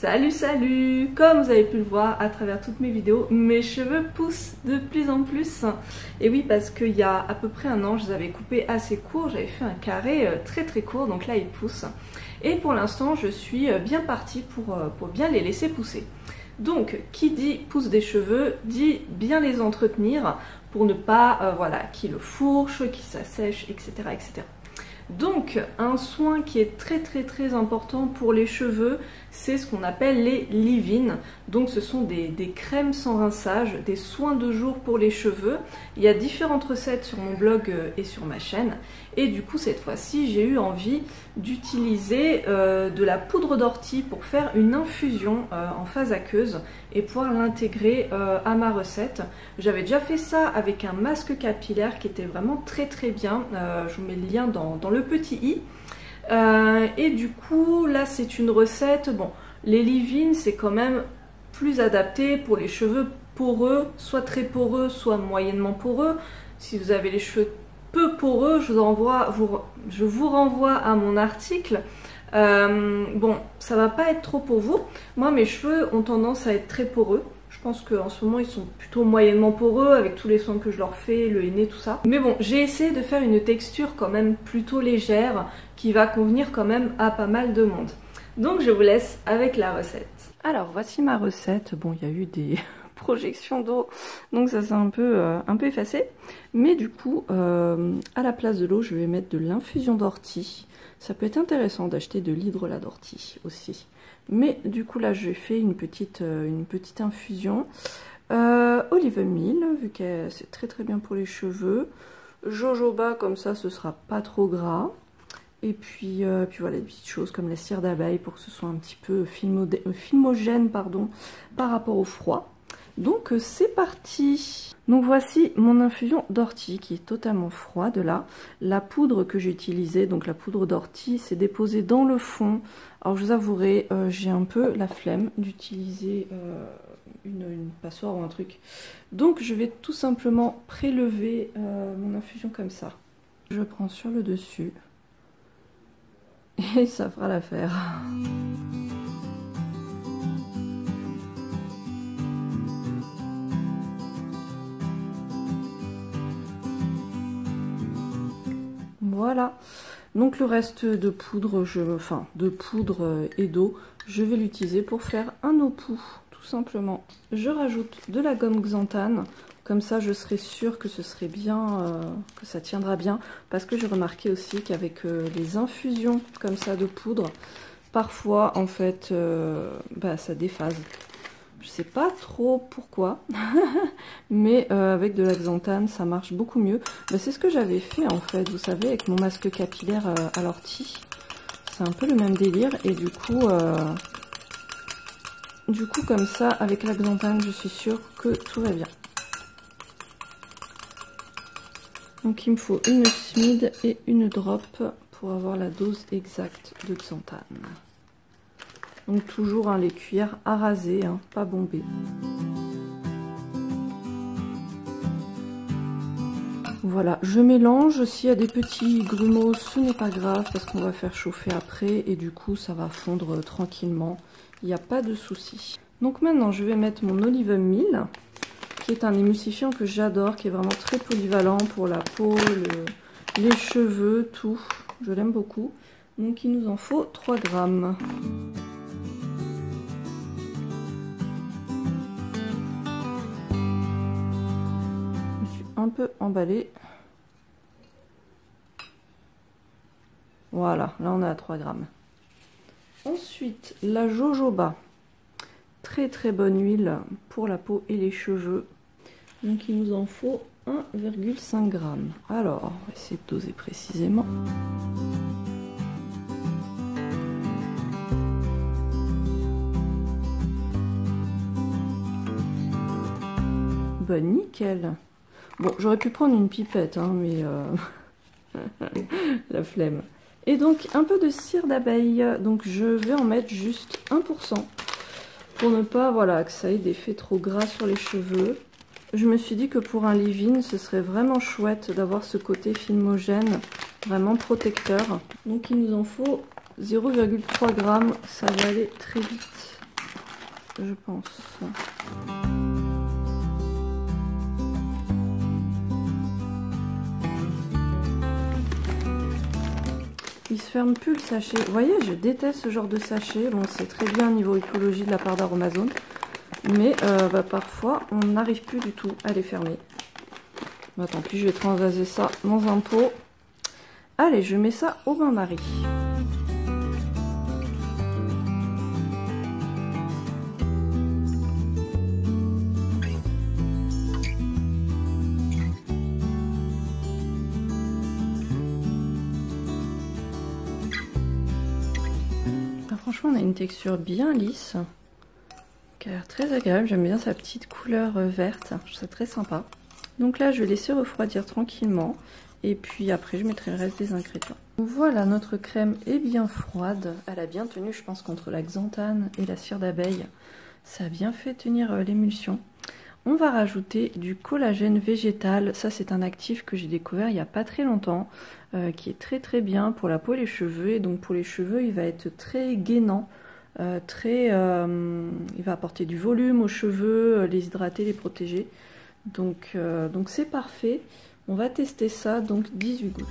Salut salut! Comme vous avez pu le voir à travers toutes mes vidéos, mes cheveux poussent de plus en plus. Et oui, parce qu'il y a à peu près un an, je les avais coupés assez courts, j'avais fait un carré très court, donc là ils poussent. Et pour l'instant, je suis bien partie pour bien les laisser pousser. Donc, qui dit pousse des cheveux, dit bien les entretenir pour ne pas, voilà, qu'ils le fourchent, qu'ils s'assèchent, etc., etc. Donc un soin qui est très important pour les cheveux, c'est ce qu'on appelle les leave-in. Donc ce sont des crèmes sans rinçage, des soins de jour pour les cheveux. Il y a différentes recettes sur mon blog et sur ma chaîne. Et du coup cette fois-ci j'ai eu envie d'utiliser de la poudre d'ortie pour faire une infusion en phase aqueuse et pouvoir l'intégrer à ma recette. J'avais déjà fait ça avec un masque capillaire qui était vraiment très bien. Je vous mets le lien dans le petit i. Et du coup là c'est une recette, bon les leave-in c'est quand même plus adapté pour les cheveux poreux, soit très poreux soit moyennement poreux. Si vous avez les cheveux peu poreux, je vous renvoie à mon article. Bon, ça va pas être trop pour vous. Moi, mes cheveux ont tendance à être très poreux. Je pense qu'en ce moment, ils sont plutôt moyennement poreux avec tous les soins que je leur fais, le henné, tout ça. Mais bon, j'ai essayé de faire une texture quand même plutôt légère qui va convenir quand même à pas mal de monde. Donc, je vous laisse avec la recette. Alors, voici ma recette. Bon, il y a eu des projections d'eau, donc ça s'est un peu effacé. Mais du coup, à la place de l'eau, je vais mettre de l'infusion d'ortie. Ça peut être intéressant d'acheter de l'hydrolat d'ortie aussi. Mais du coup là j'ai fait une petite infusion. Olive oil, vu que c'est très bien pour les cheveux. Jojoba, comme ça ce sera pas trop gras. Et puis voilà, des petites choses comme la cire d'abeille pour que ce soit un petit peu filmogène pardon, par rapport au froid. Donc c'est parti. Donc voici mon infusion d'ortie qui est totalement froide là. La poudre que j'ai utilisée, donc la poudre d'ortie, c'est déposé dans le fond. Alors je vous avouerai, j'ai un peu la flemme d'utiliser une passoire ou un truc. Donc je vais tout simplement prélever mon infusion comme ça. Je prends sur le dessus et ça fera l'affaire. Voilà, donc le reste de poudre, de poudre et d'eau, je vais l'utiliser pour faire un eau-pou, tout simplement. Je rajoute de la gomme xanthane, comme ça je serai sûre que ce serait bien, que ça tiendra bien, parce que j'ai remarqué aussi qu'avec les infusions comme ça de poudre, parfois en fait, ça déphase. Je sais pas trop pourquoi, mais avec de la xanthane, ça marche beaucoup mieux. C'est ce que j'avais fait en fait, vous savez, avec mon masque capillaire à l'ortie. C'est un peu le même délire et du coup comme ça, avec la xanthane, je suis sûre que tout va bien. Donc il me faut une smide et une drop pour avoir la dose exacte de xanthane. Donc toujours les cuillères à raser, pas bombées. Voilà, je mélange. S'il y a des petits grumeaux, ce n'est pas grave parce qu'on va faire chauffer après et du coup ça va fondre tranquillement. Il n'y a pas de souci. Donc maintenant je vais mettre mon olive oil, qui est un émulsifiant que j'adore, qui est vraiment très polyvalent pour la peau, les cheveux, tout. Je l'aime beaucoup. Donc il nous en faut 3 grammes. Un peu emballé. Voilà, là on est à 3 grammes. Ensuite, la jojoba. Très bonne huile pour la peau et les cheveux. Donc il nous en faut 1,5 g. Alors, on va essayer de doser précisément. Bah nickel. Bon, j'aurais pu prendre une pipette, mais la flemme. Et donc, un peu de cire d'abeille. Donc, je vais en mettre juste 1%. Pour ne pas, voilà, que ça ait d'effet trop gras sur les cheveux. Je me suis dit que pour un leave-in, ce serait vraiment chouette d'avoir ce côté filmogène, vraiment protecteur. Donc, il nous en faut 0,3 g. Ça va aller très vite. je pense. Il se ferme plus le sachet. Vous voyez, je déteste ce genre de sachet. Bon, c'est très bien niveau écologie de la part d'Aromazone. Mais parfois, on n'arrive plus du tout à les fermer. Bah, tant pis, je vais transvaser ça dans un pot. Allez, je mets ça au bain-marie. Franchement, on a une texture bien lisse, qui a l'air très agréable. J'aime bien sa petite couleur verte, je trouve ça très sympa. Donc là, je vais laisser refroidir tranquillement, et puis après, je mettrai le reste des ingrédients. Voilà, notre crème est bien froide. Elle a bien tenu, je pense, contre la xanthane et la cire d'abeille. Ça a bien fait tenir l'émulsion. On va rajouter du collagène végétal. Ça, c'est un actif que j'ai découvert il n'y a pas très longtemps, qui est très très bien pour la peau et les cheveux. Et donc pour les cheveux, il va être très gainant, il va apporter du volume aux cheveux, les hydrater, les protéger. Donc c'est parfait. On va tester ça, donc 18 gouttes.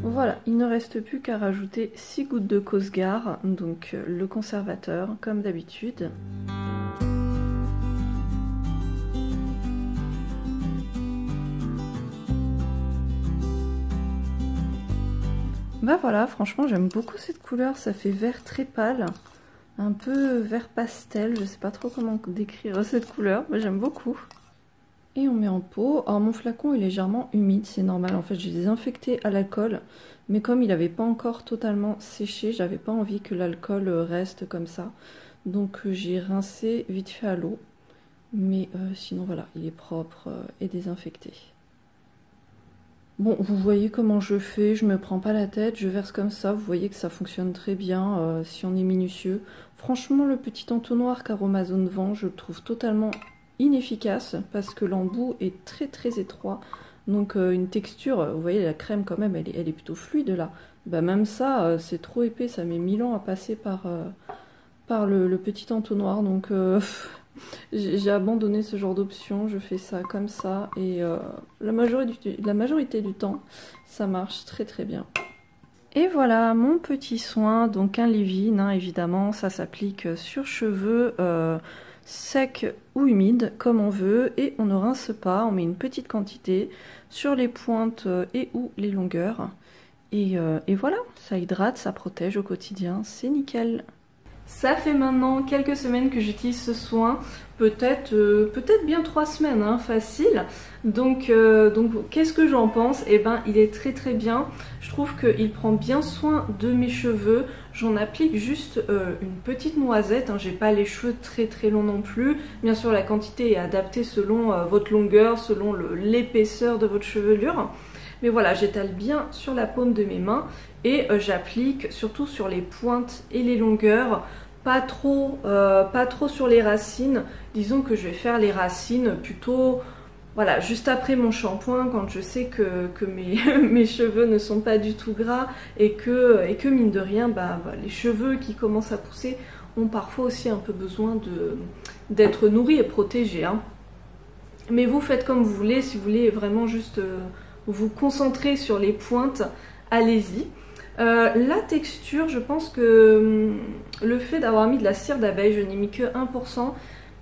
Voilà, il ne reste plus qu'à rajouter 6 gouttes de Cosgar, donc le conservateur, comme d'habitude. Bah voilà, franchement j'aime beaucoup cette couleur, ça fait vert très pâle, un peu vert pastel, je sais pas trop comment décrire cette couleur, mais j'aime beaucoup. Et on met en pot. Alors mon flacon est légèrement humide, c'est normal, en fait j'ai désinfecté à l'alcool, mais comme il n'avait pas encore totalement séché, j'avais pas envie que l'alcool reste comme ça, donc j'ai rincé vite fait à l'eau, mais sinon voilà, il est propre et désinfecté. Bon, vous voyez comment je fais, je me prends pas la tête, je verse comme ça, vous voyez que ça fonctionne très bien si on est minutieux. Franchement, le petit entonnoir qu'Aromazone vend, je le trouve totalement inefficace parce que l'embout est très très étroit. Donc une texture, vous voyez la crème quand même, elle est plutôt fluide là. Bah, même ça, c'est trop épais, ça met 1000 ans à passer par le petit entonnoir. Donc j'ai abandonné ce genre d'option, je fais ça comme ça et la majorité du temps ça marche très très bien. Et voilà mon petit soin, donc un leave-in, hein, évidemment ça s'applique sur cheveux secs ou humides comme on veut, et on ne rince pas, on met une petite quantité sur les pointes et ou les longueurs et voilà, ça hydrate, ça protège au quotidien, c'est nickel. Ça fait maintenant quelques semaines que j'utilise ce soin, peut-être bien 3 semaines, hein, facile. Donc qu'est-ce que j'en pense? Eh ben, il est très très bien. Je trouve qu'il prend bien soin de mes cheveux. J'en applique juste une petite noisette, hein. J'ai pas les cheveux très très longs non plus. Bien sûr, la quantité est adaptée selon votre longueur, selon l'épaisseur de votre chevelure. Mais voilà, j'étale bien sur la paume de mes mains et j'applique surtout sur les pointes et les longueurs, pas trop sur les racines. Disons que je vais faire les racines plutôt, voilà, juste après mon shampoing, quand je sais que mes cheveux ne sont pas du tout gras et que mine de rien, les cheveux qui commencent à pousser ont parfois aussi un peu besoin d'être nourris et protégés, hein. Mais vous faites comme vous voulez, si vous voulez vraiment juste vous concentrer sur les pointes, allez-y. La texture, je pense que le fait d'avoir mis de la cire d'abeille, je n'ai mis que 1%,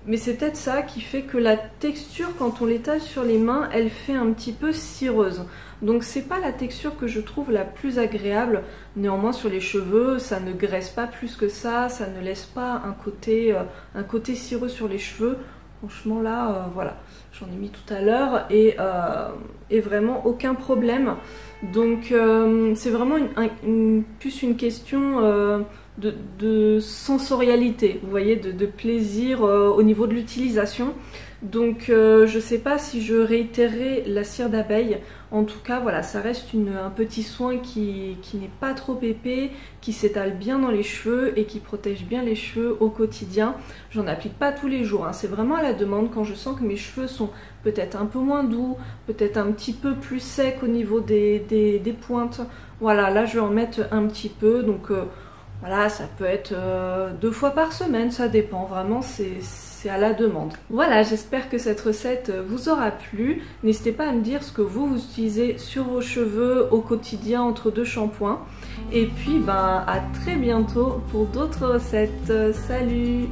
mais c'est peut-être ça qui fait que la texture, quand on l'étale sur les mains, elle fait un petit peu cireuse. Donc c'est pas la texture que je trouve la plus agréable. Néanmoins sur les cheveux, ça ne graisse pas plus que ça ne laisse pas un côté cireux sur les cheveux. Franchement là, voilà, j'en ai mis tout à l'heure et vraiment aucun problème. Donc c'est vraiment plus une question de sensorialité, vous voyez, de plaisir au niveau de l'utilisation. Donc je sais pas si je réitérerai la cire d'abeille. En tout cas voilà, ça reste un petit soin qui n'est pas trop épais, qui s'étale bien dans les cheveux et qui protège bien les cheveux au quotidien. J'en applique pas tous les jours, hein. C'est vraiment à la demande quand je sens que mes cheveux sont peut-être un peu moins doux, peut-être un petit peu plus secs au niveau des pointes. Voilà, là je vais en mettre un petit peu, donc voilà, ça peut être 2 fois par semaine, ça dépend, vraiment c'est à la demande. Voilà, j'espère que cette recette vous aura plu. N'hésitez pas à me dire ce que vous utilisez sur vos cheveux au quotidien entre 2 shampoings. Et puis ben à très bientôt pour d'autres recettes. Salut!